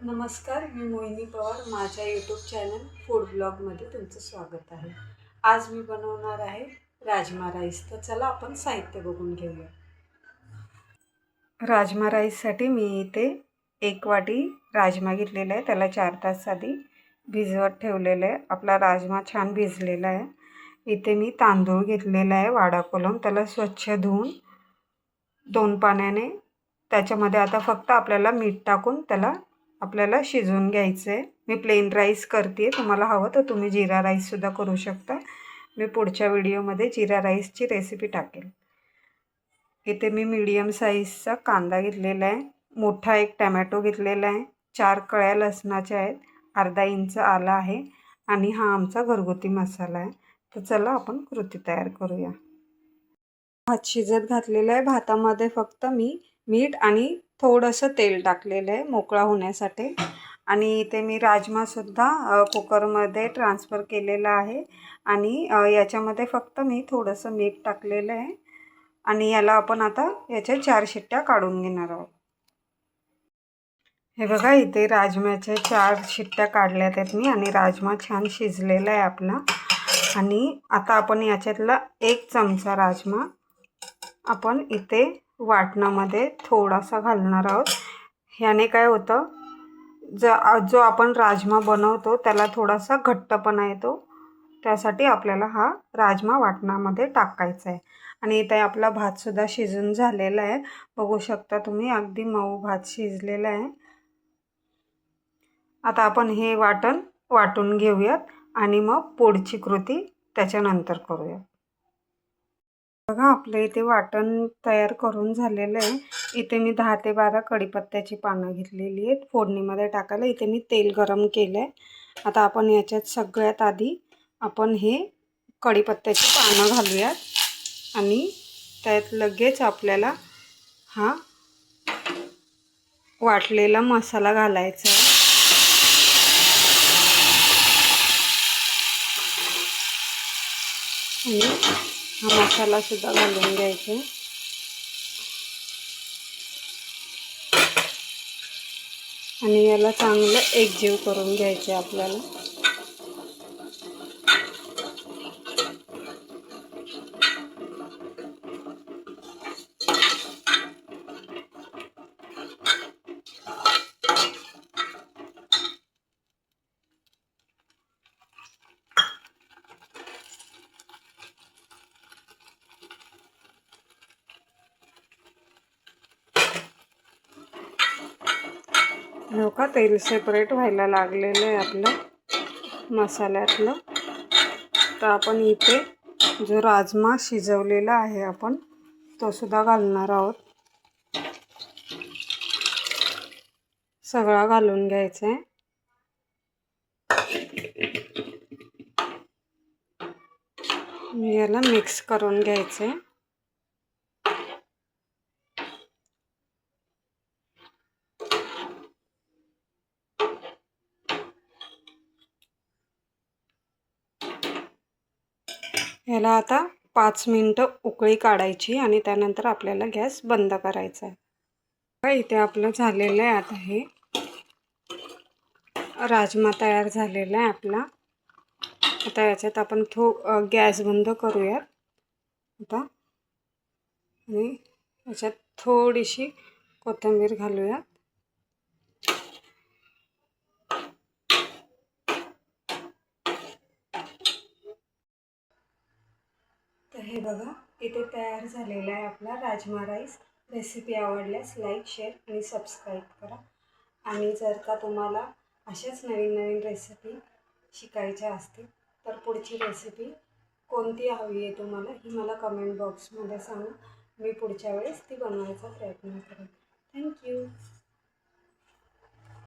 नमस्कार, मी मोहिनी पवार. माझ्या YouTube channel food ब्लॉगमध्ये तुमचं स्वागत आहे. आज मी बनवणार आहे राजमा राईस. तर चला आपण साहित्य बघून घेऊया. राजमा राईससाठी मी इथे 1 वाटी राजमा घेतलेला आहे. त्याला 4 तास आधी भिजवत ठेवलेलं आहे. आपला राजमा छान भिजलेला आहे. इथे मी तांदूळ घेतलेला आहे वाडा कोलम. त्याला स्वच्छ धुवून 2 पाण्याने त्याच्यामध्ये आता फक्त आपल्याला मीठ टाकून त्याला आपल्याला शिजवून घ्यायचं आहे. मी प्लेन राईस करते. तुम्हाला हवं तर तुम्ही जिरा राईससुद्धा करू शकता. मी पुढच्या व्हिडिओमध्ये जिरा राईसची रेसिपी टाकेल. इथे मी मीडियम साईजचा कांदा घेतलेला आहे. मोठा एक टमॅटो घेतलेला आहे. 4 कळ्या लसणाच्या आहेत. अर्धा इंच आला आहे आणि हा आमचा घरगुती मसाला आहे. तर चला आपण कृती तयार करूया. भात शिजत घातलेला आहे. भातामध्ये फक्त मी मीठ आणि थोडंसं तेल टाकलेलं आहे मोकळा होण्यासाठी. आणि इथे मी राजमासुद्धा कुकरमध्ये ट्रान्सफर केलेला आहे आणि याच्यामध्ये फक्त मी थोडंसं मीठ टाकलेलं आहे आणि याला आपण आता याच्या 4 शिट्ट्या काढून घेणार आहोत. हे बघा, इथे राजम्याच्या 4 शिट्ट्या काढल्यात आहेत मी आणि राजमा छान शिजलेला आहे आपला. आणि आता आपण याच्यातला 1 चमचा राजमा आपण इथे वाटणामध्ये थोडासा घालणार आहोत. ह्याने काय होतं, जो आपण राजमा बनवतो त्याला थोडासा घट्टपणा येतो. त्यासाठी आपल्याला हा राजमा वाटणामध्ये टाकायचा आहे. आणि इथे आपला भातसुद्धा शिजून झालेला आहे. बघू शकता तुम्ही, अगदी मऊ भात शिजलेला आहे. आता आपण हे वाटून घेऊयात आणि मग पुढची कृती त्याच्यानंतर करूया. बघा, आपल्या इथे वाटण तयार करून झालेलं आहे. इथे मी 10 ते 12 कढीपत्त्याची पानं घेतलेली आहेत फोडणीमध्ये टाकायला. इथे मी तेल गरम केलं आहे. आता आपण याच्यात सगळ्यात आधी आपण हे कढीपत्त्याची पानं घालूयात आणि त्यात लगेच आपल्याला हा वाटलेला मसाला घालायचा आहे. आणि हा मसालासुद्धा घालून घ्यायचा आहे. आणि याला चांगलं एकजीव करून घ्यायचं आहे आपल्याला. हो का, तेल सेपरेट व्हायला लागलेलं आहे आपलं मसाल्यातलं. तर आपण इथे जो राजमा शिजवलेला आहे आपण तो सुद्धा घालणार आहोत. सगळा घालून घ्यायचा आहे. याला मिक्स करून घ्यायचं आहे. याला आता 5 मिनिटं उकळी काढायची आणि त्यानंतर आपल्याला गॅस बंद करायचा आहे. इथे आपलं झालेलं आहे. आता हे राजमा तयार झालेला आहे आपला. आता याच्यात आपण गॅस बंद करूयात आता आणि याच्यात थोडीशी कोथिंबीर घालूयात. तर हे बघा, इथे तयार झालेला आहे आपला राजमा राईस. रेसिपी आवडल्यास लाईक, शेअर आणि सबस्क्राईब करा. आणि जर का तुम्हाला अशाच नवीन नवीन रेसिपी शिकायच्या असतील तर पुढची रेसिपी कोणती हवी आहे तुम्हाला ही मला कमेंट बॉक्समध्ये सांगा. मी पुढच्या वेळेस ती बनवायचा प्रयत्न करेन. थँक्यू.